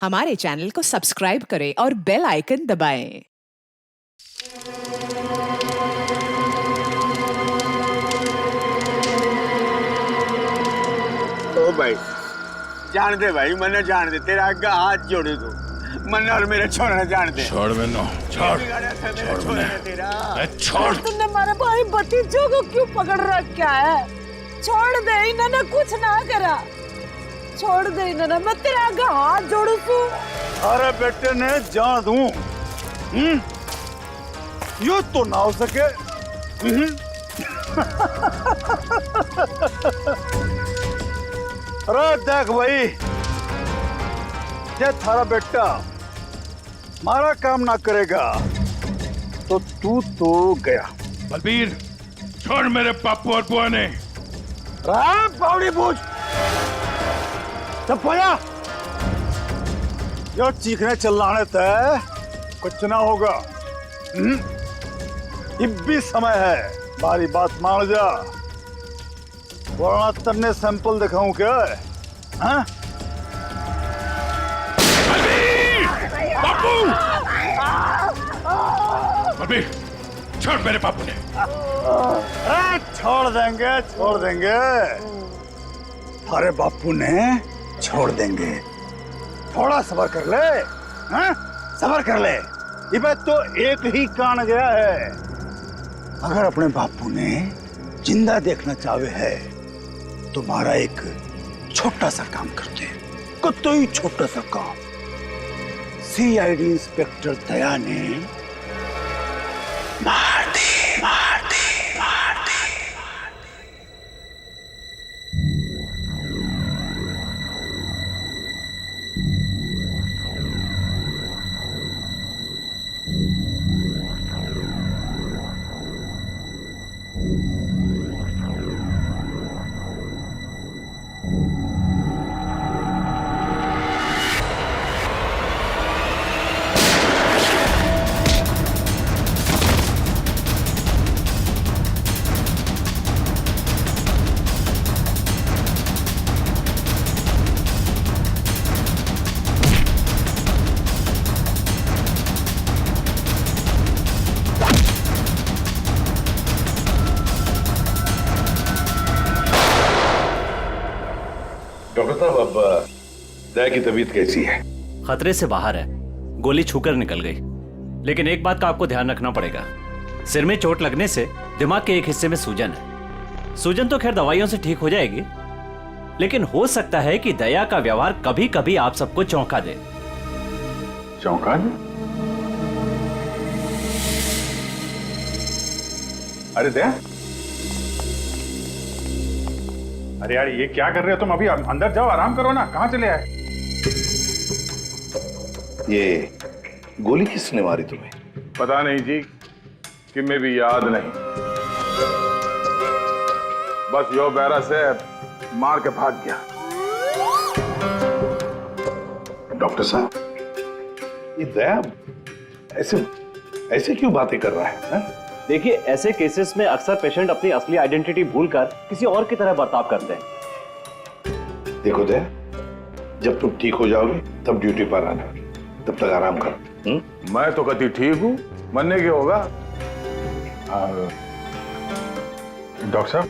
हमारे चैनल को सब्सक्राइब करें और बेल आइकन दबाएं। ओ भाई जान दे भाई, मन्ने जान दे, तेरा आगे हाथ जोड़े तू मन्ने और मेरे छोड़ने जान दे। छोड़ मैंने, छोड़ छोड़। तुमने हमारे भाई भतीजों को क्यों पकड़ रखा है? छोड़ दे, इन्होंने कुछ ना करा। छोड़ दे इन्होंने, मैं तेरे आगे हाथ जोड़ू तू। अरे बेटे ने जान दूं, यो तो ना हो सके। अरे देख भाई, ये थारा बेटा हमारा काम ना करेगा तो तू तो गया। बलबीर, छोड़ मेरे पापू और बुआ ने। पावड़ी पूछ चुप हो जा। यो चीखने चिल्लाने तय कुछ ना होगा। अब भी समय है, हमारी बात मान जा, वरना तन्ने सैंपल दिखाऊं क्या? हाँ? पापू! बलबीर, छोड़ मेरे पापू ने। छोड़ देंगे, छोड़ देंगे, थारे बापू ने छोड़ देंगे। थोड़ा सब्र कर ले, हाँ? सब्र कर ले। ये बात तो एक ही कान गया है। अगर अपने बापू ने जिंदा देखना चाहे है, तुम्हारा एक छोटा सा काम करते हैं, कोई छोटा सा काम। सीआईडी इंस्पेक्टर दया ने मार दे, मार दे, मार दे। डॉक्टर साहब, अब दया की तबीयत कैसी है? खतरे से बाहर है, गोली छूकर निकल गई। लेकिन एक बात का आपको ध्यान रखना पड़ेगा, सिर में चोट लगने से दिमाग के एक हिस्से में सूजन है। सूजन तो खैर दवाइयों से ठीक हो जाएगी, लेकिन हो सकता है कि दया का व्यवहार कभी कभी आप सबको चौंका दे। चौंका दे? अरे दया, अरे यार ये क्या कर रहे हो तुम? अभी अंदर जाओ, आराम करो ना। कहाँ चले आए? ये गोली किसने मारी तुम्हें? पता नहीं जी, कि मैं भी याद नहीं। बस यो बैरा से मार के भाग गया। डॉक्टर साहब, ये दया ऐसे ऐसे क्यों बातें कर रहा है? देखिए, ऐसे केसेस में अक्सर पेशेंट अपनी असली आइडेंटिटी भूलकर किसी और की तरह बर्ताव करते हैं। देखो दया, जब तुम ठीक हो जाओगे तब ड्यूटी पर आना, तब तक आराम करो। मैं तो कभी ठीक हूं, मरने के होगा। डॉक्टर साहब,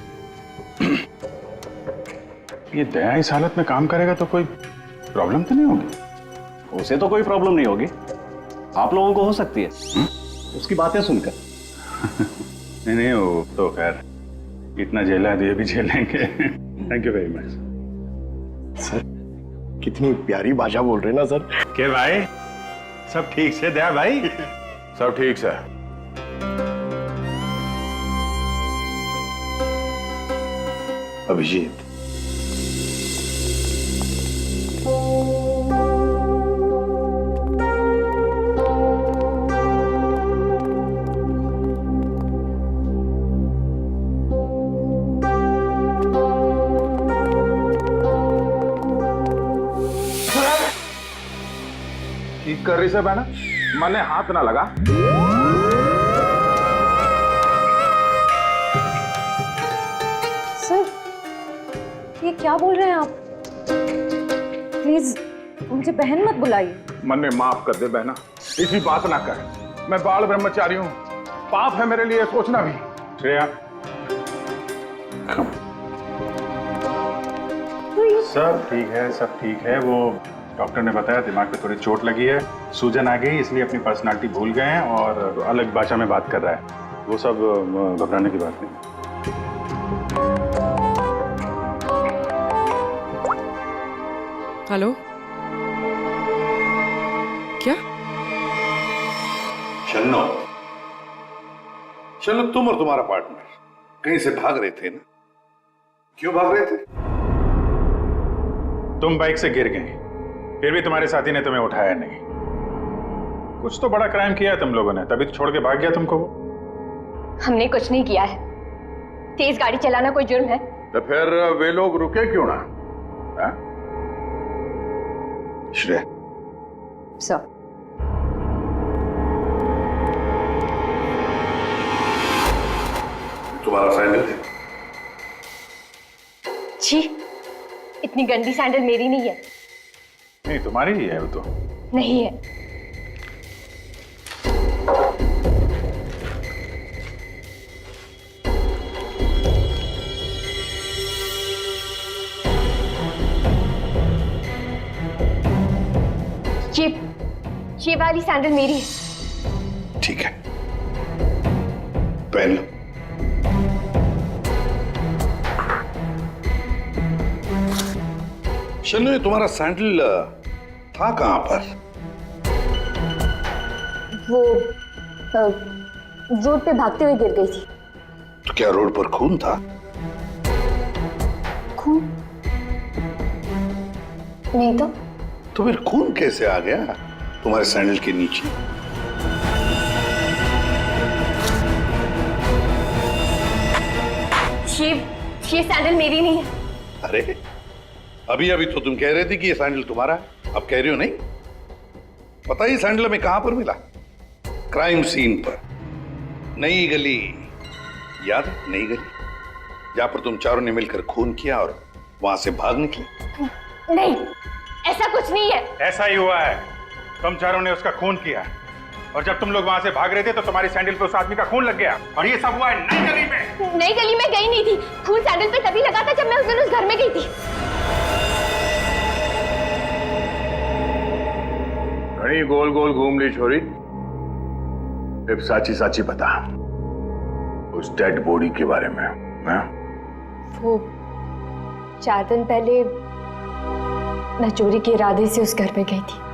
ये दया इस हालत में काम करेगा तो कोई प्रॉब्लम तो नहीं होगी? उसे तो कोई प्रॉब्लम नहीं होगी, आप लोगों को हो सकती है। उसकी बातें सुनकर। नहीं नहीं, वो तो खैर इतना झेला है तो ये भी झेलेंगे। Thank you very much sir. कितनी प्यारी भाषा बोल रहे हैं ना सर। के भाई, सब ठीक से? दया भाई सब ठीक से? अभिजीत, ठीक कर रही से बहना, मने हाथ ना लगा। सर, ये क्या बोल रहे हैं आप? प्लीज मुझे बहन मत बुलाइए। मन में माफ कर दे बहना, इसी बात ना कर। मैं बाल ब्रह्मचारी हूँ, पाप है मेरे लिए सोचना भी। श्रेया, सब ठीक है, सब ठीक है। वो डॉक्टर ने बताया दिमाग पे थोड़ी चोट लगी है, सूजन आ गई, इसलिए अपनी पर्सनालिटी भूल गए हैं और अलग भाषा में बात कर रहा है। वो सब घबराने की बात नहीं। हेलो, क्या? शन्नो, शन्नो, तुम और तुम्हारा पार्टनर कहीं से भाग रहे थे ना? क्यों भाग रहे थे? तुम बाइक से गिर गए, फिर भी तुम्हारे साथी ने तुम्हें उठाया नहीं। कुछ तो बड़ा क्राइम किया है तुम लोगों ने, तभी तो छोड़ के भाग गया तुमको वो। हमने कुछ नहीं किया है। तेज गाड़ी चलाना कोई जुर्म है? तो फिर वे लोग रुके क्यों ना? हा? श्रेया, सर, तुम्हारा सैंडल है? छी, इतनी गंदी सैंडल मेरी नहीं है। नहीं, तुम्हारी ही है वो तो। नहीं है। ये वाली सैंडल मेरी है। ठीक है, पहन लो। शन्नु, ये तुम्हारा सैंडल था कहां पर? वो रोड पे भागते हुए गिर गई थी। तो क्या रोड पर खून था? खून? नहीं तो फिर खून कैसे आ गया तुम्हारे सैंडल के नीचे? ये सैंडल मेरी नहीं है। अरे, अभी अभी तो तुम कह रहे थे कि ये सैंडल तुम्हारा है, अब कह रहे हो नहीं? पता ही सैंडल हमें कहां पर मिला? क्राइम सीन पर, नई गली, याद है? नई गली, जहां पर तुम चारों ने मिलकर खून किया और वहां से भाग निकले। नहीं, ऐसा कुछ नहीं है। ऐसा ही हुआ है, तुम चारों ने उसका खून किया और जब तुम लोग वहां से भाग रहे थे तो तुम्हारी सैंडल पे उस आदमी का खून लग गया और ये सब हुआ है नई गली में। नई गली में गई नहीं थी, खून सैंडल पे तभी लगा था जब मैं उस दिन उस घर में गई थी। घड़ी गोल गोल घूम ली छोरी, अब साची साची बता उस डेड बॉडी के बारे में। हाँ? वो 4 दिन पहले मैं चोरी के इरादे से उस घर में गई थी।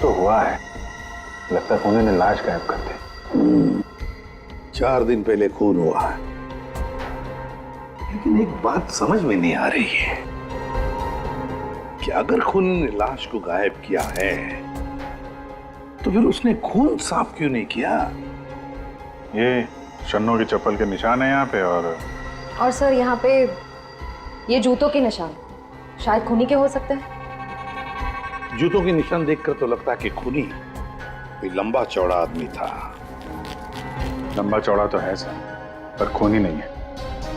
तो हुआ है, लगता है खूनी ने लाश गायब कर दी। 4 दिन पहले खून हुआ है, लेकिन एक बात समझ में नहीं आ रही है कि अगर खूनी ने लाश को गायब किया है तो फिर उसने खून साफ क्यों नहीं किया? ये शन्नो की चप्पल के निशान है यहाँ पे और सर यहाँ पे ये जूतों के निशान शायद खूनी के हो सकते हैं। जूतों के निशान देखकर तो लगता है कि खूनी कोई लंबा चौड़ा आदमी था। लंबा चौड़ा तो है सर, पर खूनी नहीं है।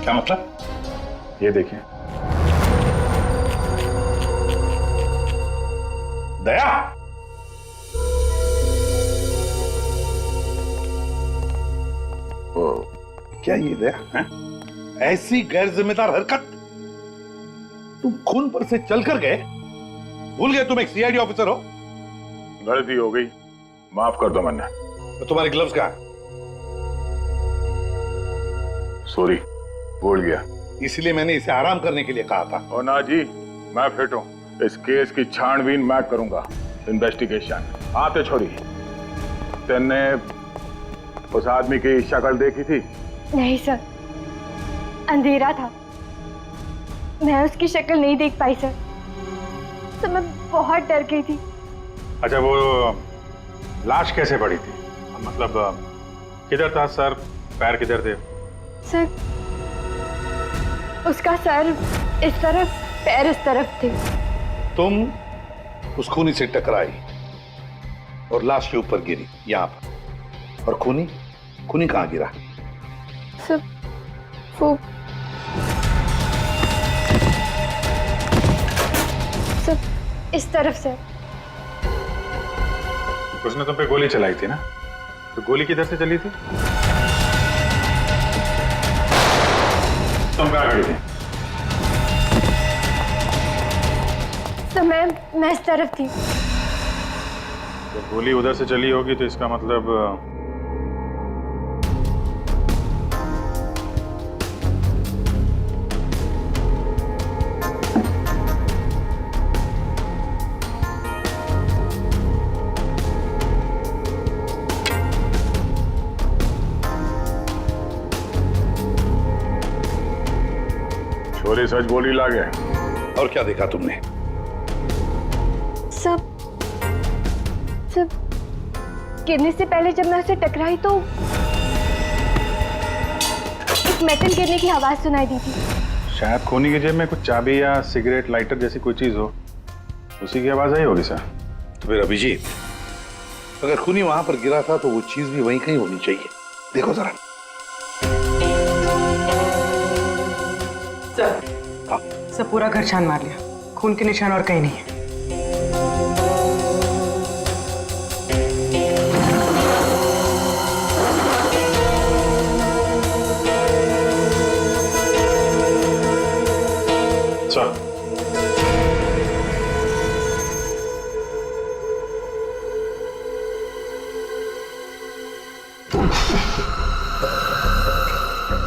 क्या मतलब? ये देखिए। दया, क्या ये दया है? ऐसी गैर जिम्मेदार हरकत? तुम खून पर से चलकर गए, भूल गए तुम एक सीआईडी ऑफिसर हो? गलती हो गई, माफ कर दो मन्ना। तो तुम्हारे ग्लव्स कहाँ? सॉरी, भूल गया। इसलिए मैंने इसे आराम करने के लिए कहा था। ओ ना जी, मैं फिट हूँ, इस केस की छानबीन मैं करूंगा, इन्वेस्टिगेशन। आते छोड़ी, तेने उस आदमी की शक्ल देखी थी? नहीं सर, अंधेरा था। मैं उसकी शक्ल नहीं देख पाई सर। तो मैं बहुत डर गई थी। अच्छा, वो लाश कैसे पड़ी थी? मतलब किधर था? सर पैर किधर थे? सर उसका सर इस तरफ, पैर इस तरफ थे। तुम उस खूनी से टकराई और लाश के ऊपर गिरी यहाँ पर। और खूनी खूनी कहाँ गिरा? सर वो सब इस तरफ से। उसने तुम पे गोली चलाई थी ना? तो गोली किधर से चली थी? तुम कहाँ खड़ी थी? तो मैं इस तरफ थी। जब गोली उधर से चली होगी तो इसका मतलब छोरी सच बोली लागे। और क्या देखा तुमने? सब गिरने से पहले जब मैं उसे टकराई तो एक मेटल गिरने की आवाज सुनाई दी थी। शायद खूनी की जेब में कुछ चाबी या सिगरेट लाइटर जैसी कोई चीज हो, उसी की आवाज आई होगी सर। तो फिर अभिजीत, अगर खूनी वहां पर गिरा था तो वो चीज भी वहीं कहीं होनी चाहिए। देखो जरा। सब पूरा घर छान मार लिया, खून के निशान और कहीं नहीं है।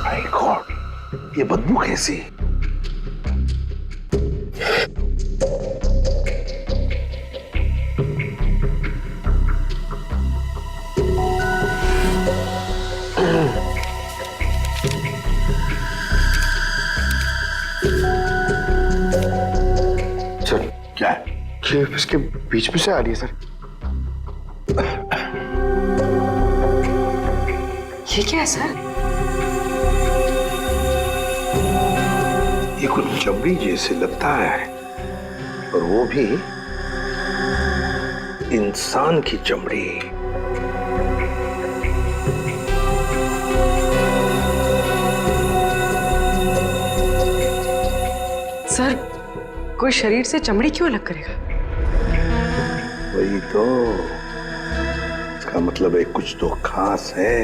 माय गॉड, ये बदबू कैसी? सर क्या है? ये इसके बीच में से आ रही है सर। ये क्या है सर? ये कुछ चमड़ी जैसे लगता है, और वो भी इंसान की चमड़ी। सर कोई शरीर से चमड़ी क्यों अलग करेगा? वही तो, इसका मतलब है कुछ तो खास है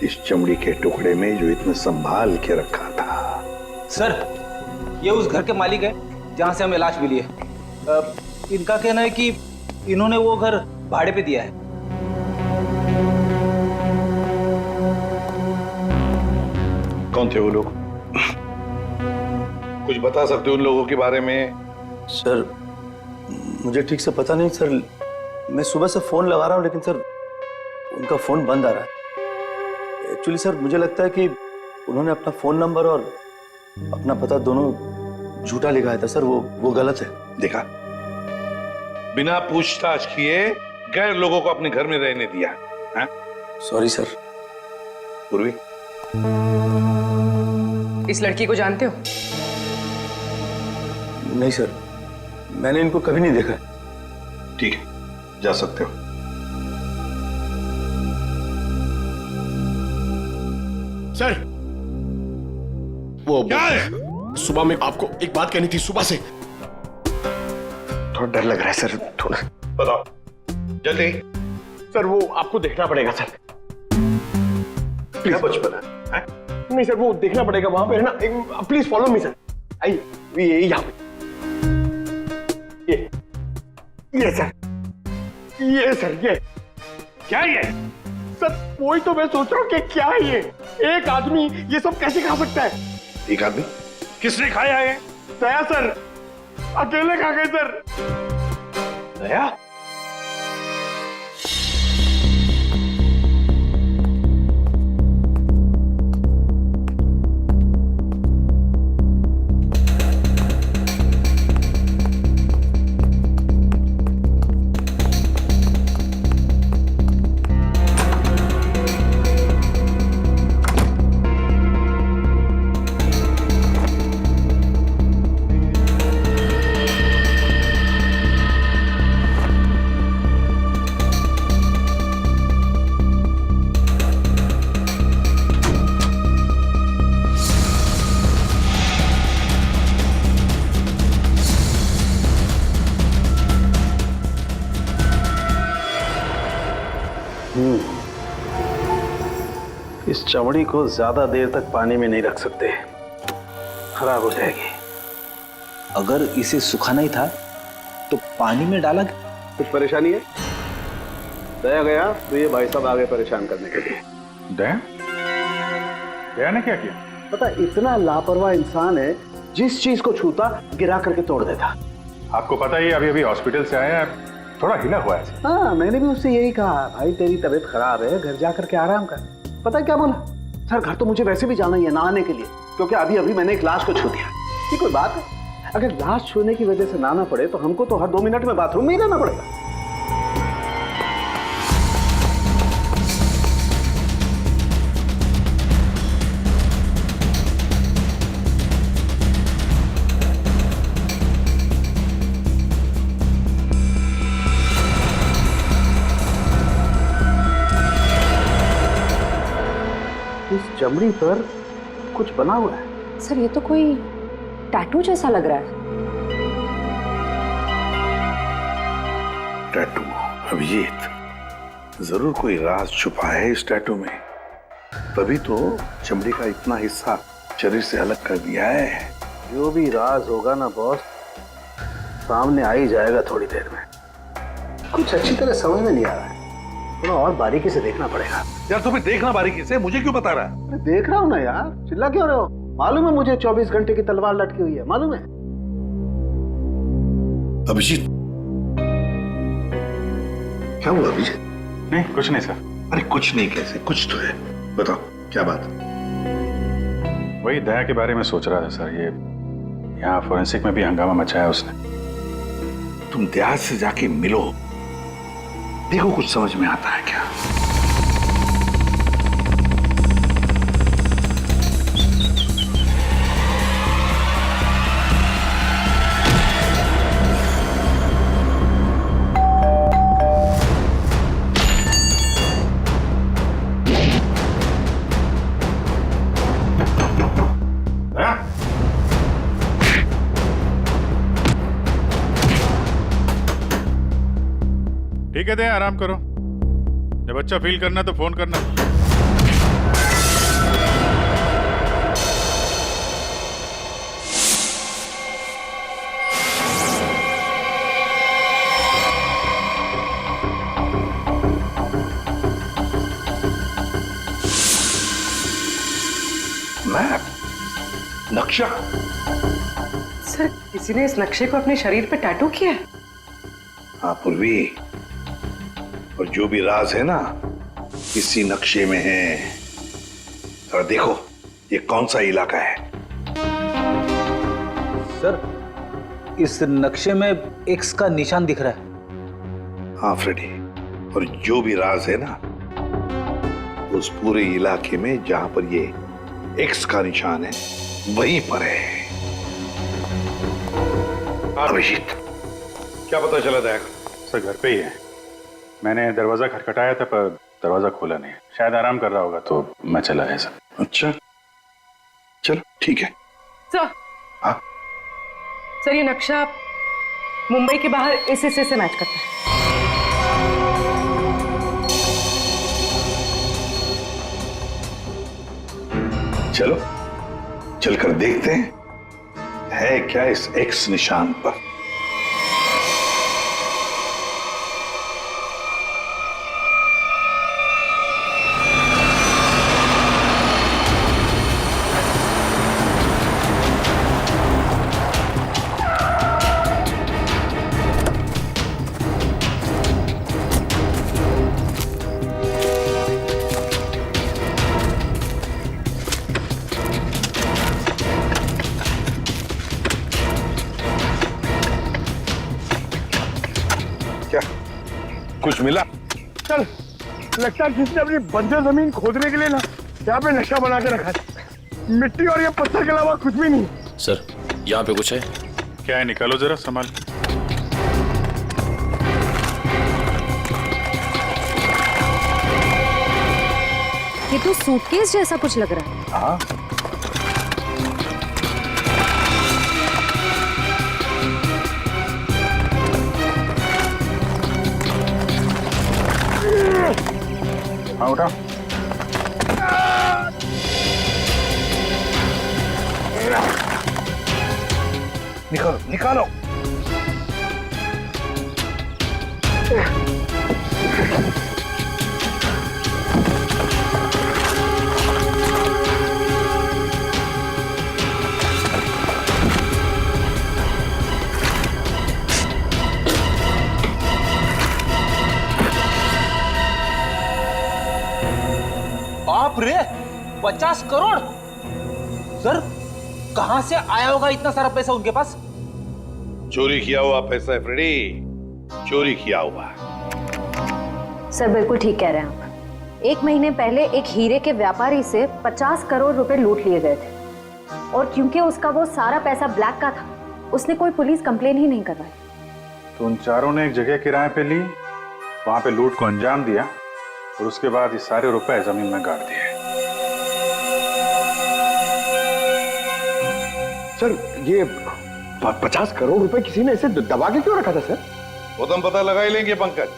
इस चमड़ी के टुकड़े में जो इतना संभाल के रखा था। सर ये उस घर के मालिक है जहां से हमें लाश मिली है। इनका कहना है कि इन्होंने वो घर भाड़े पे दिया है। कौन थे वो लोग? कुछ बता सकते हो उन लोगों के बारे में? सर मुझे ठीक से पता नहीं सर, मैं सुबह से फोन लगा रहा हूँ लेकिन सर उनका फोन बंद आ रहा है। एक्चुअली सर मुझे लगता है कि उन्होंने अपना फोन नंबर और अपना पता दोनों झूठा लिखा था सर, वो गलत है। देखा, बिना पूछताछ किए गैर लोगों को अपने घर में रहने दिया। Sorry sir. पूर्वी, इस लड़की को जानते हो? नहीं सर, मैंने इनको कभी नहीं देखा। ठीक है, जा सकते हो। सर वो क्या है? सुबह में आपको एक बात कहनी थी। सुबह से थोड़ा डर लग रहा है सर, थोड़ा। बताओ जल्दी। सर वो आपको देखना पड़ेगा सर। क्या बचपन है? नहीं सर वो देखना पड़ेगा वहां पे है ना। Please follow me sir. आइए, ये यहाँ पे, ये सर, ये सर, ये क्या ये? सर वही तो मैं सोच रहा हूँ कि क्या है ये। एक आदमी ये सब कैसे खा सकता है? एक आदमी? किसने खाया है? दया सर, अकेले खा गए सर। दया? इस चमड़ी को ज्यादा देर तक पानी में नहीं रख सकते, खराब हो जाएगी। अगर इसे सुखाना ही था तो पानी में डाला। कुछ परेशानी है? दया गया तो ये भाई साहब आगे परेशान करने के लिए। दया? दया ने क्या किया? पता, इतना लापरवाह इंसान है, जिस चीज को छूता गिरा करके तोड़ देता। आपको पता ही अभी अभी हॉस्पिटल से आया है, थोड़ा हिला हुआ है। हाँ, मैंने भी उससे यही कहा, भाई तेरी तबीयत खराब है, घर जा करके आराम कर। पता है क्या बोला? सर घर तो मुझे वैसे भी जाना ही है नहाने के लिए, क्योंकि अभी अभी मैंने एक लाश को छू दिया। ये कोई बात है? अगर लाश छूने की वजह से नहाना पड़े तो हमको तो हर 2 मिनट में बाथरूम में ही रहना पड़ेगा। इस चमड़ी पर कुछ बना हुआ है। सर ये तो कोई टैटू जैसा लग रहा है। टैटू? अभिजीत, जरूर कोई राज छुपा है इस टैटू में, तभी तो चमड़ी का इतना हिस्सा शरीर से अलग कर दिया है। जो भी राज होगा ना बॉस, सामने आ ही जाएगा थोड़ी देर में। कुछ अच्छी तरह समझ में नहीं आ रहा है, थोड़ा और बारीकी से देखना पड़ेगा। यार तुम्हें देखना बारीकी से, मुझे क्यों बता रहा है? अरे देख रहा हूं ना यार, चिल्ला क्यों रहे हो? मालूम है मुझे 24 घंटे की तलवार लटकी हुई है, मालूम है। अभिजीत, क्या हुआ अभिजीत? नहीं कुछ नहीं सर। अरे कुछ नहीं कैसे? कुछ तो है, बताओ क्या बात? वही दया के बारे में सोच रहा था सर। ये यहाँ फोरेंसिक में भी हंगामा मचाया उसने। तुम दया से जाके मिलो, देखो कुछ समझ में आता है क्या। ठीक है दया, आराम करो। जब अच्छा फील करना तो फोन करना। मैप? नक्शा? सर किसी ने इस नक्शे को अपने शरीर पे टैटू किया है? हाँ पूर्वी, और जो भी राज है ना इसी नक्शे में है। और देखो ये कौन सा इलाका है। सर इस नक्शे में एक्स का निशान दिख रहा है। हाँ फ्रेडी, और जो भी राज है ना उस पूरे इलाके में जहां पर ये एक्स का निशान है वहीं पर है। अभिजीत, क्या पता चला दया? सर घर पे ही है। मैंने दरवाजा खटखटाया था पर दरवाजा खोला नहीं, शायद आराम कर रहा होगा तो मैं चला है सर। अच्छा चलो ठीक है। सर हाँ सर ये नक्शा मुंबई के बाहर इस हिस्से से मैच करता है। चलो चलकर देखते हैं है क्या इस एक्स निशान पर। क्या कुछ मिला? चल, लगता है किसने अपनी बंजर जमीन खोदने के लिए ना यहाँ पे नक्शा बना के रखा है। मिट्टी और ये पत्थर के अलावा कुछ भी नहीं। सर यहाँ पे कुछ है? क्या है, निकालो जरा संभाल। ये तो सूटकेस जैसा कुछ लग रहा है। हाँ हाँ उठा। निकालो। बाप रे, 50 करोड़। सर, कहां से आया होगा इतना सारा पैसा उनके पास? चोरी किया हुआ पैसा है फ्रेडी, चोरी किया हुआ। सर बिल्कुल ठीक कह रहे हैं आप। 1 महीने पहले एक हीरे के व्यापारी से 50 करोड़ रुपए लूट लिए गए थे, और क्योंकि उसका वो सारा पैसा ब्लैक का था, उसने कोई पुलिस कंप्लेन ही नहीं करवाई। तो उन चारों ने एक जगह किराए पे ली, वहां पे लूट को अंजाम दिया, और उसके बाद ये सारे रुपए जमीन में गाड़ दिए। सर ये 50 करोड़ रुपए किसी ने इसे दबा के क्यों रखा था सर? वो तो हम पता लगा ही लेंगे पंकज।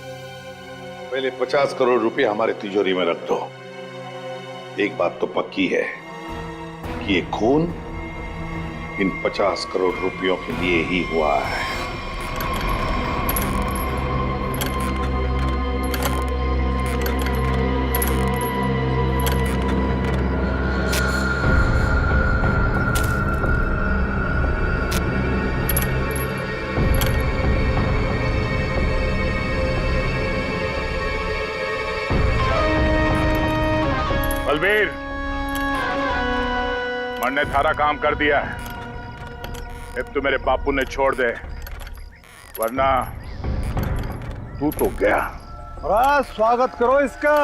पहले 50 करोड़ रुपए हमारे तिजोरी में रख दो। एक बात तो पक्की है कि ये खून इन 50 करोड़ रुपयों के लिए ही हुआ है। बलबीर, मन ने थारा काम कर दिया है। अब तो मेरे बापू ने छोड़ दे, वरना तू तो गया। बड़ा स्वागत करो इसका।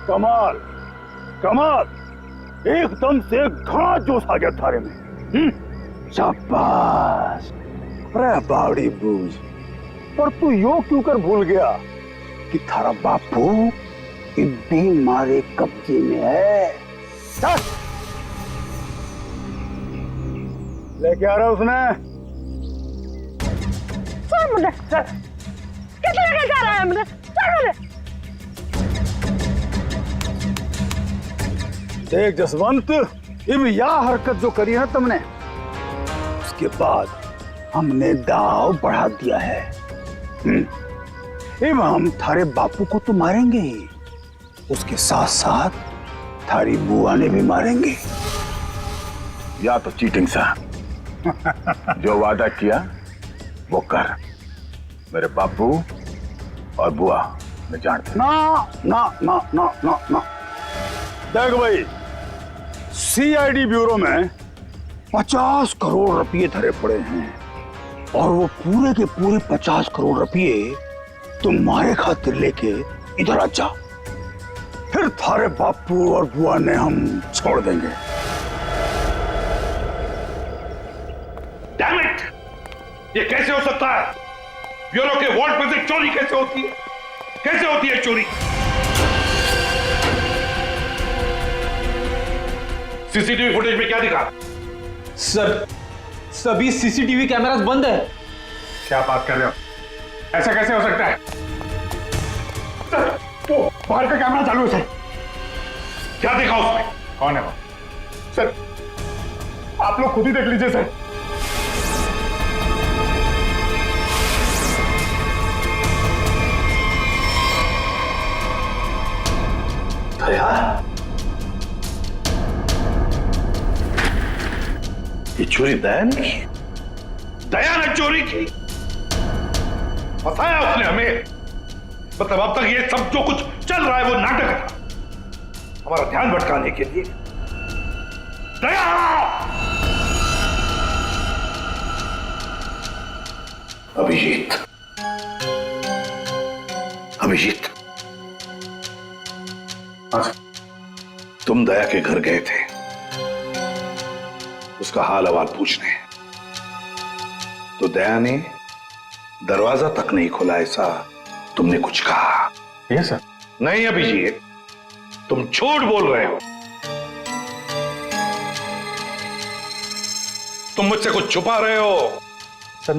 कमाल कमाल, एकदम से घना जोश आ गया थारे में। शाबाश। अरे बावड़ी बूझ, पर तू यो क्यों कर भूल गया कि थारा बापू इब्बी मारे कब्जे में है। चल लेके आ रहा उसने। कितने लेके जा रहा है मुझे? देख जसवंत, इब यह हरकत जो करी है तुमने, उसके बाद हमने दाव बढ़ा दिया है। इब हम थारे बापू को तो मारेंगे ही, उसके साथ साथ थारी बुआ ने भी मारेंगे। या तो चीटिंग सा जो वादा किया वो कर। मेरे बापू और बुआ मैं जानता। ना ना ना ना ना ना। देख भाई, सीआईडी ब्यूरो में 50 करोड़ रुपए धरे पड़े हैं, और वो पूरे के पूरे 50 करोड़ रुपए तुम्हारे खातिर लेके इधर आ जा। फिर थारे बापू और बुआ ने हम छोड़ देंगे। Damn it! ये कैसे हो सकता है? ब्यूरो के वार्ड में से चोरी कैसे होती है? कैसे होती है चोरी? सीसीटीवी फुटेज में क्या दिखा? सर, सभी सीसीटीवी कैमरास बंद है। क्या बात कर रहे हो? ऐसा कैसे हो सकता है? सर, वो बाहर का कैमरा चालू है सर। क्या देखा उसमें? कौन है वो? सर आप लोग खुद ही देख लीजिए सर। दया, ये चोरी दया ने की? दया ने चोरी की? फंसाया उसने हमें। मतलब अब तक ये सब जो कुछ चल रहा है वो नाटक था, हमारा ध्यान भटकाने के लिए। दया! अभिजीत, अभिजीत, तुम दया के घर गए थे उसका हाल अहवाल पूछने, तो दया ने दरवाजा तक नहीं खोला, ऐसा तुमने कुछ कहा? Yes sir. नहीं अभिजीत, तुम झूठ बोल रहे हो। तुम मुझसे कुछ छुपा रहे हो। सर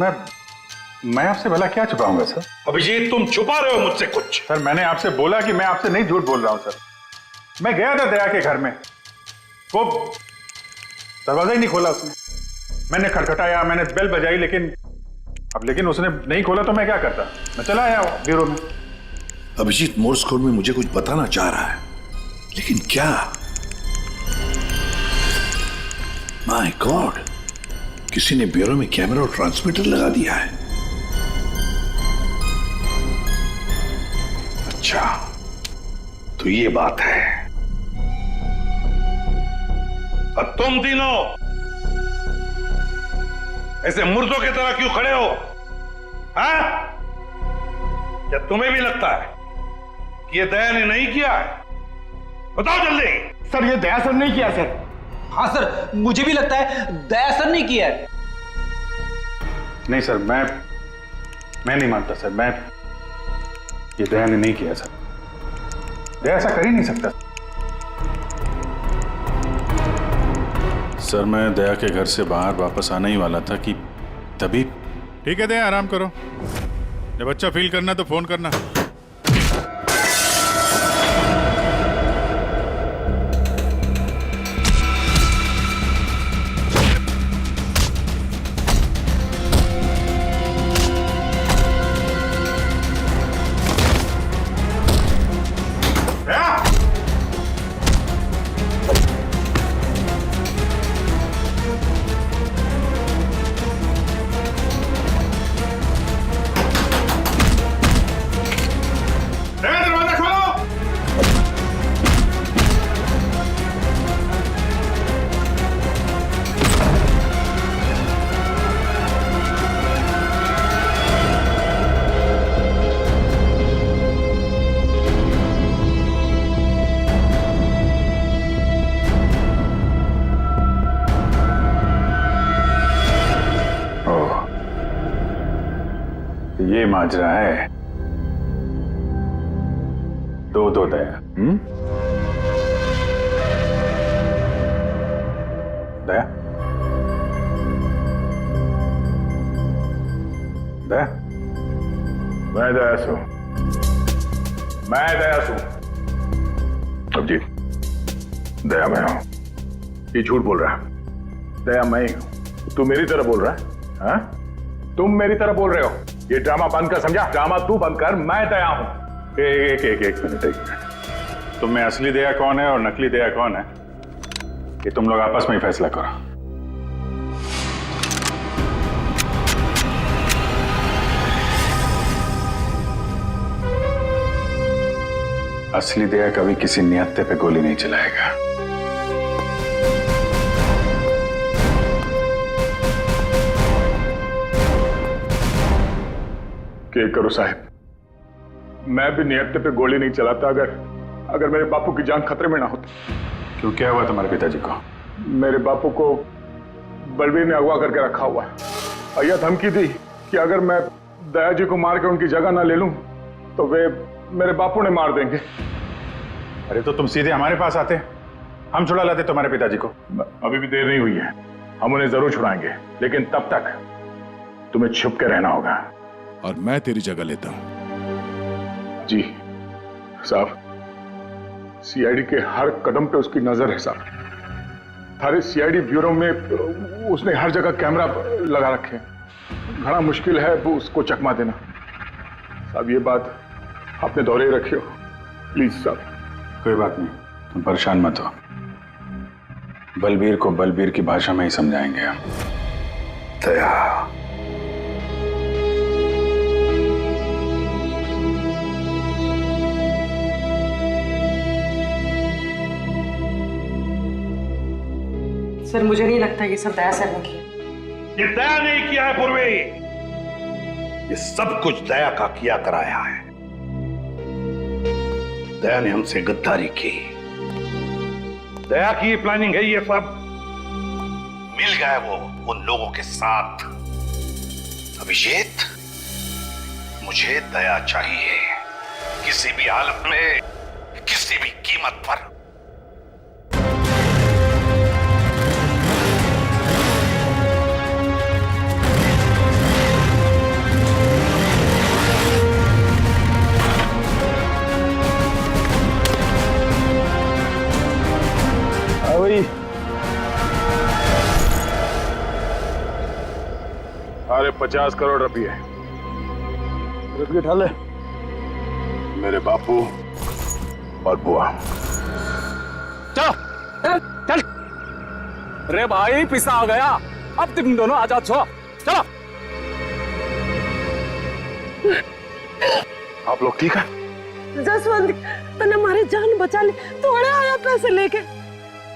मैं आपसे भला क्या छुपाऊंगा सर? अभिजीत, तुम छुपा रहे हो मुझसे कुछ। सर मैंने आपसे बोला कि मैं आपसे नहीं झूठ बोल रहा हूं सर। मैं गया था दया के घर में, वो दरवाजा ही नहीं खोला उसने। मैंने खटखटाया, मैंने बेल बजाई, लेकिन उसने नहीं खोला तो मैं क्या करता? मैं चला आया ब्यूरो में। अभिजीत मोर्स कोड में मुझे कुछ बताना चाह रहा है, लेकिन क्या? माय गॉड, किसी ने ब्यूरो में कैमरा और ट्रांसमीटर लगा दिया है। अच्छा, तो ये बात है। अब तुम तीनों ऐसे मुर्दों की तरह क्यों खड़े हो? हाँ? क्या तुम्हें भी लगता है कि ये दया ने नहीं किया है? बताओ जल्दी। सर ये दया सर नहीं किया सर। हाँ सर, मुझे भी लगता है दया सर ने किया है। नहीं सर, मैं नहीं मानता सर। ये दया ने नहीं किया सर। दया ऐसा कर ही नहीं सकता सर। मैं दया के घर से बाहर वापस आने ही वाला था कि तभी। ठीक है दया, आराम करो। जब अच्छा फील करना तो फोन करना। ये माजरा है। दो दया। दया, दया, मैं दया सू। अब जी, दया मैं हूं। ये झूठ बोल रहा है। दया मैं ही हूं। तू मेरी तरह बोल रहा है? हाँ? तुम मेरी तरह बोल रहे हो। ये ड्रामा बंद कर, समझा? ड्रामा तू बंद कर, मैं दया हूं। एक मिनट। तुम में असली दया कौन है और नकली दया कौन है, ये तुम लोग आपस में ही फैसला करो। असली दया कभी किसी नियत्ते पे गोली नहीं चलाएगा। क्या करो साहब, मैं भी नियत्ते पे गोली नहीं चलाता अगर मेरे बापू की जान खतरे में ना होती। क्यों, क्या हुआ तुम्हारे पिताजी को? मेरे बापू को बलबीर ने अगवा करके रखा हुआ है। और यह धमकी दी कि अगर मैं दया जी को मार के उनकी जगह ना ले लूं तो वे मेरे बापू ने मार देंगे। अरे तो तुम सीधे हमारे पास आते, हम छुड़ा लाते तुम्हारे पिताजी को। अभी भी देर नहीं हुई है, हम उन्हें जरूर छुड़ाएंगे, लेकिन तब तक तुम्हें छुप के रहना होगा। और मैं तेरी जगह लेता हूं। जी साहब, सीआईडी के हर कदम पे उसकी नजर है साहब। सारे सीआईडी ब्यूरो में उसने हर जगह कैमरा लगा रखे। बड़ा मुश्किल है वो उसको चकमा देना। साहब ये बात आपने दौरे रखी हो, प्लीज साहब। कोई बात नहीं, तुम परेशान मत हो। बलबीर को बलबीर की भाषा में ही समझाएंगे हम। दया, सर मुझे नहीं लगता ये सब दया सर ने किया। ये दया नहीं किया है पूर्वी, ये सब कुछ दया का किया कराया है। दया ने हमसे गद्दारी की, दया की प्लानिंग है ये सब। मिल गए वो उन लोगों के साथ। अभिषेक, मुझे दया चाहिए, किसी भी हालत में, किसी भी कीमत पर। अरे 50 करोड़ रुपये उठा ले। मेरे बापू और बुआ। चल रे भाई, पिसा आ गया, अब तुम दोनों आजाद हो। चलो। आप लोग ठीक है? जसवंत, तूने हमारी जान बचा ली, थोड़े आया पैसे लेके।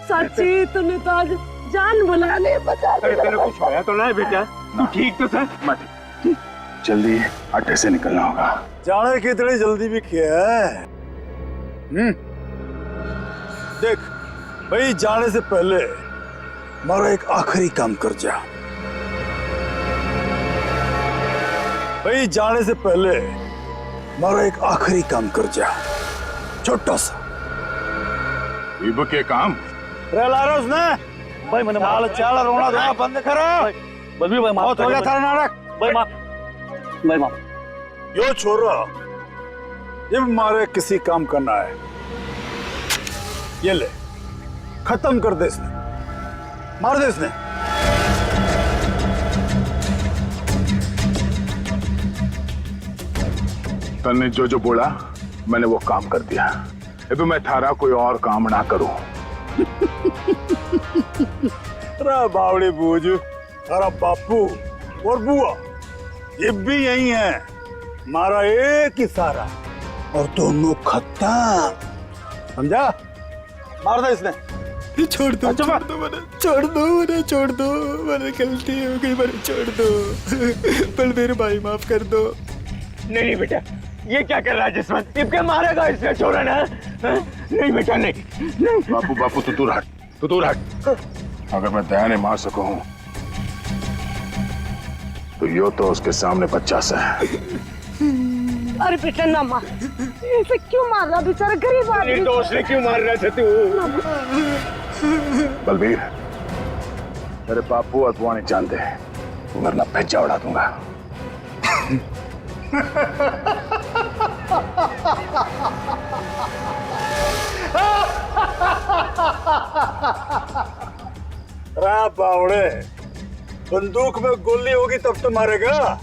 सच्ची तूने तो आज जान बुला ले, बचा ले। तेरे कुछ होया तो नहीं बेटा? तू ठीक तो था? मत जल्दी अड्डे से निकलना होगा। जाने की इतनी जल्दी भी क्या है? देख भाई, जाने से पहले हमारा एक आखिरी काम कर जा। भाई जाने से पहले हमारा एक आखिरी काम कर जा, छोटा सा। इब के काम ला रहा उसने भाई, मैंने माल चाल रोना धोना बंद करो। बल्बी भाई बहुत हो गया थारा नाटक। भाई माँ यो छोरा, जब हमारे किसी काम करना है, ये ले, खत्म कर दे इसने, मार दे इसने। तन्ने जो जो बोला मैंने वो काम कर दिया। अब मैं थारा कोई और काम ना करूं। बावड़ी बूझ, थारा बापू और बुआ ये भी यही है, हमारा एक ही सारा, और दोनों खत्म, समझा? मार दे इसने। छोड़ दो, छोड़ दो मैंने, छोड़ दो मैंने, छोड़ दो मैंने, गलती हो गई मैंने, छोड़ दो। बलबीर भाई माफ कर दो। नहीं बेटा, ये क्या कर रहा है जसवंत? इबके मारेगा इसने, छोड़ा ना। नहीं बेटा, नहीं। बापू बापू, तू दूर हट, तू दूर हट। अगर मैं दया ने मार सकूं तो यो तो उसके सामने बच्चा सा है। अरे बेटा ना मार, ऐसे क्यों मार रहा बेचारा गरीब आदमी? निर्दोष ने क्यों मार रहा था तू? बलबीर, तेरे बापू और बुआ नहीं जानते, वरना भेजा उड़ा दूंगा। बावड़े, बंदूक में गोली होगी तब तो मारेगा।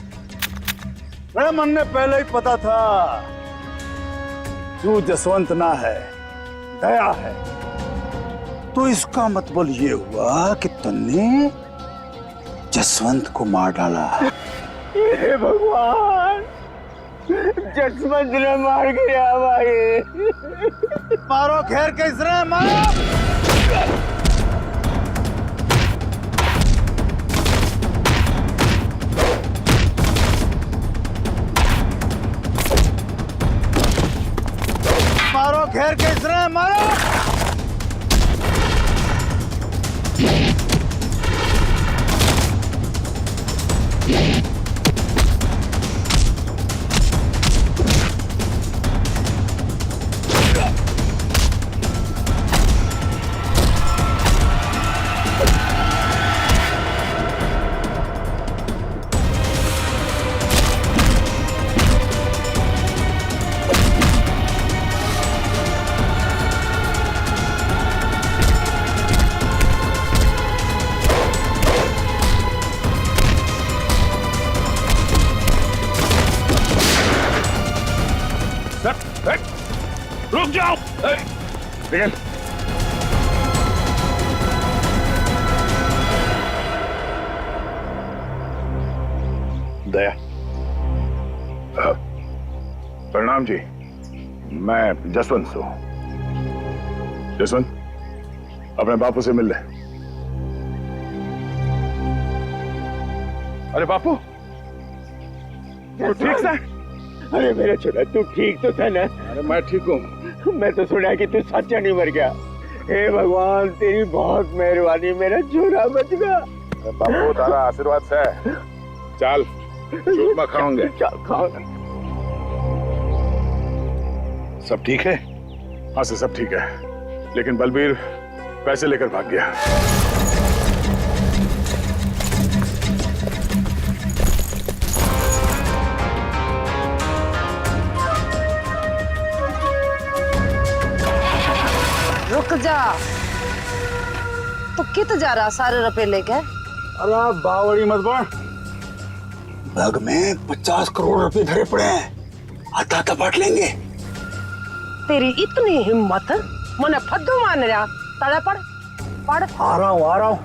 मन ने पहले ही पता था तू जसवंत ना है, दया है। तो इसका मतलब ये हुआ कि तुमने जसवंत को मार डाला। हे भगवान, जसवंत ने मार गया भाई। मारो घेर के इसने, मारो। मारो घेर के इसने, मारो। रुक जाओ। विजय, दया, प्रणाम जी, मैं जसवंत हूँ। जसवंत, अपने बापू से मिल ले। अरे बापू, तू ठीक है? अरे मेरा छोरा, तू ठीक तो था ना? अरे मैं ठीक हूँ। मैं तो सुना कि तू सच्चा नहीं मर गया। हे भगवान, तेरी बहुत मेहरबानी, मेरा छोरा बच गया। बापू तारा आशीर्वाद से चल चूरमा खाओगे। चल खाओ। सब ठीक है? हाँ सर, सब ठीक है, लेकिन बलबीर पैसे लेकर भाग गया। रुक जा, तो कित जा रहा सारे रुपए लेके? अरे बावड़ी मत बन, बैग में 50 करोड़ रुपए धरे पड़े हैं, आता बांट लेंगे। तेरी इतनी हिम्मत, मने फद्दू मान रहा, तड़े पड़ पड़। आ रहा हूँ,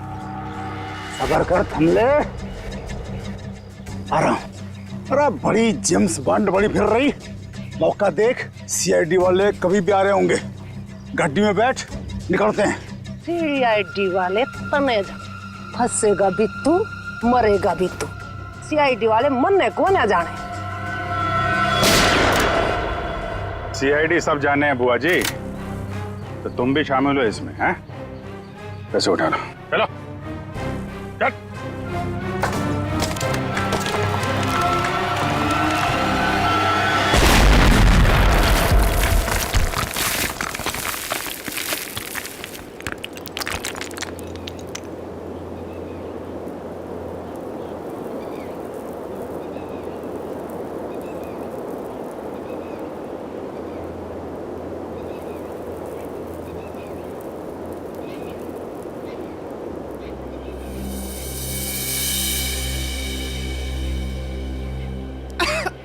सबर कर, थम ले, आ रहा हूँ। अरे बड़ी जेम्स बॉन्ड बड़ी फिर रही, मौका देख, सीआईडी वाले कभी भी आ रहे होंगे। गाड़ी में बैठ, निकलते हैं। सीआईडी वाले तने फंसेगा भी तू, मरेगा भी तू। सीआईडी वाले मन को ना जाने। सीआईडी सब जाने हैं बुआ जी, तो तुम भी शामिल हो इसमें, हैं? पैसे उठा लो, चलो चल।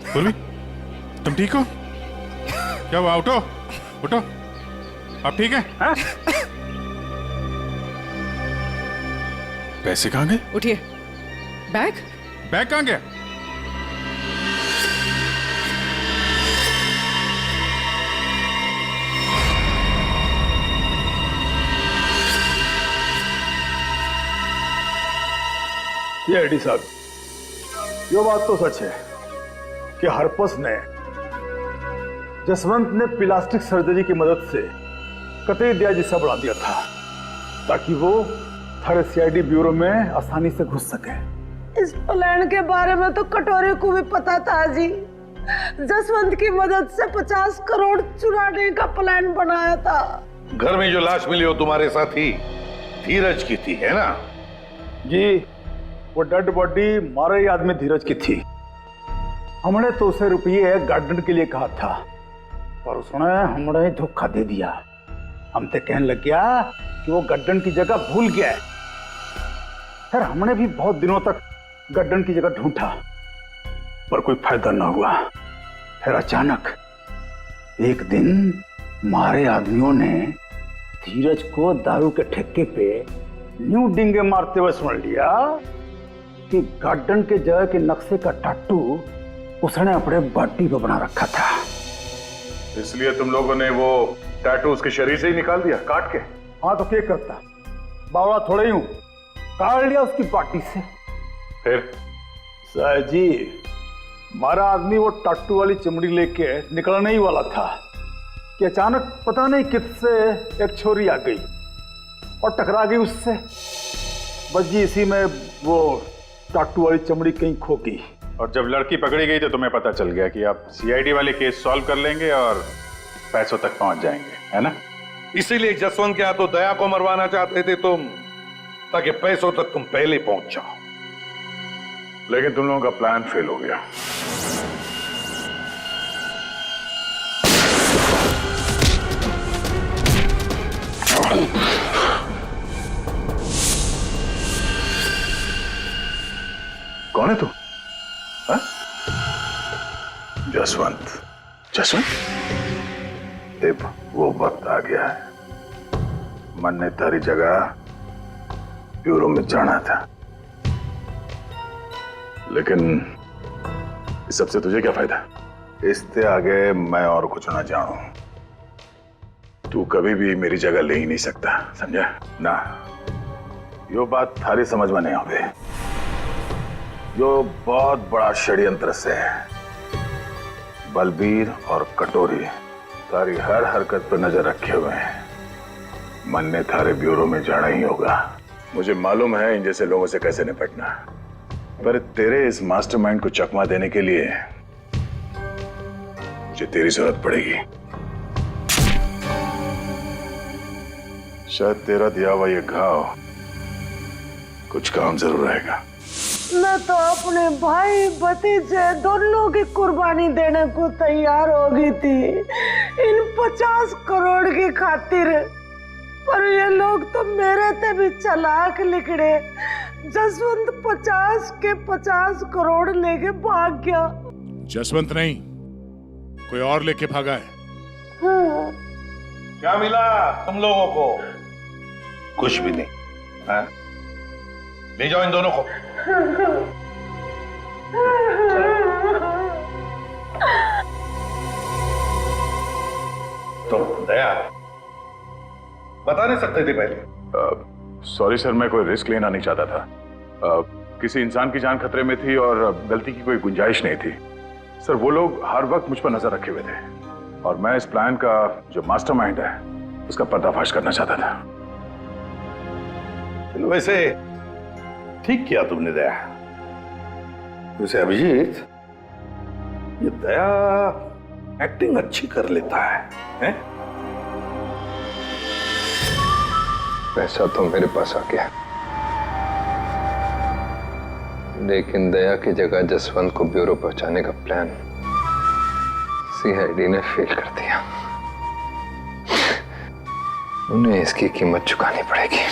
बोलवी, तुम ठीक हो? क्या हुआ? उठो उठो, आप ठीक हैं? हाँ? पैसे कहाँ गए? उठिए। बैग बैग कहाँ गया? ये एडी साहब, ये बात तो सच है कि हरपस ने जसवंत ने प्लास्टिक सर्जरी की मदद से कतई दिया जिस्सा बढ़ा दिया था ताकि वो थर्ड सीआईडी ब्यूरो में आसानी से घुस सके। इस प्लान के बारे में तो कटोरे को भी पता था जी। जसवंत की मदद से 50 करोड़ चुराने का प्लान बनाया था। घर में जो लाश मिली हो तुम्हारे साथी धीरज की थी, है ना? जी, वो डेड बॉडी मारे ही आदमी धीरज की थी। हमने तो उसे रुपये गार्डन के लिए कहा था, पर उसने हमने धोखा दे दिया। हम तो कहने लग गया कि वो गार्डन की जगह भूल गया है। फिर हमने भी बहुत दिनों तक गार्डन की जगह ढूंढा, पर कोई फायदा ना हुआ। फिर अचानक एक दिन मारे आदमियों ने धीरज को दारू के ठेके पे न्यू डिंगे मारते हुए सुन लिया कि गार्डन के जगह के नक्शे का टाटू उसने अपने बॉडी पे बना रखा था। इसलिए तुम लोगों ने वो टैटू उसके शरीर से ही निकाल दिया, काट के? हाँ, तो क्या करता, बावड़ा थोड़ा ही हूं, काट लिया उसकी बॉडी से। फिर सर जी, हमारा आदमी वो टाटू वाली चमड़ी लेके निकलने ही वाला था कि अचानक पता नहीं किससे एक छोरी आ गई और टकरा गई उससे। बस जी इसी में वो टाटू वाली चमड़ी कहीं खो गई। और जब लड़की पकड़ी गई तो तुम्हें पता चल गया कि आप सीआईडी वाले केस सॉल्व कर लेंगे और पैसों तक पहुंच जाएंगे, है ना? इसीलिए जसवंत के हाथों दया को मरवाना चाहते थे तुम, ताकि पैसों तक तुम पहले पहुंच जाओ। लेकिन तुम लोगों का प्लान फेल हो गया। कौन है तू? हाँ? जसवंत। जसवंत, अब वो वक्त आ गया है। मन ने तारी जगह ब्यूरो में जाना था, लेकिन इस सबसे तुझे क्या फायदा? इससे आगे मैं और कुछ ना जानूं। तू कभी भी मेरी जगह ले ही नहीं सकता, समझा ना? यो बात थारी समझ में नहीं आवे। जो बहुत बड़ा षड्यंत्र से है। बलबीर और कटोरी तारी हर हरकत पर नजर रखे हुए हैं। मन ने थारे ब्यूरो में जाना ही होगा। मुझे मालूम है इन जैसे लोगों से कैसे निपटना, पर तेरे इस मास्टरमाइंड को चकमा देने के लिए मुझे तेरी जरूरत पड़ेगी। शायद तेरा दिया हुआ ये घाव कुछ काम जरूर आएगा। मैं तो अपने भाई भतीजे दोनों की कुर्बानी देने को तैयार हो गई थी इन 50 करोड़ की खातिर, पर ये लोग तो मेरे से भी चालाक निकले। जसवंत 50 के 50 करोड़ लेके भाग गया। जसवंत नहीं, कोई और लेके भागा है। हाँ। क्या मिला तुम लोगों को? कुछ भी नहीं। हाँ? ले जाओ इन दोनों को। तो दया बता नहीं सकते थे पहले? सॉरी सर, मैं कोई रिस्क लेना नहीं चाहता था। किसी इंसान की जान खतरे में थी और गलती की कोई गुंजाइश नहीं थी। सर वो लोग हर वक्त मुझ पर नजर रखे हुए थे और मैं इस प्लान का जो मास्टरमाइंड है उसका पर्दाफाश करना चाहता था। चलो वैसे ठीक किया तुमने दया। वैसे अभिजीत, ये दया एक्टिंग अच्छी कर लेता है? पैसा तो मेरे पास आ गया, लेकिन दया की जगह जसवंत को ब्यूरो पहुंचाने का प्लान सीआईडी ने फेल कर दिया। उन्हें इसकी कीमत चुकानी पड़ेगी,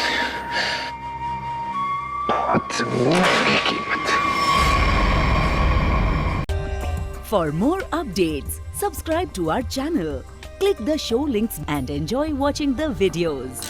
बहुत महंगी कीमत। For more updates, subscribe to our channel, click the show links and enjoy watching the videos.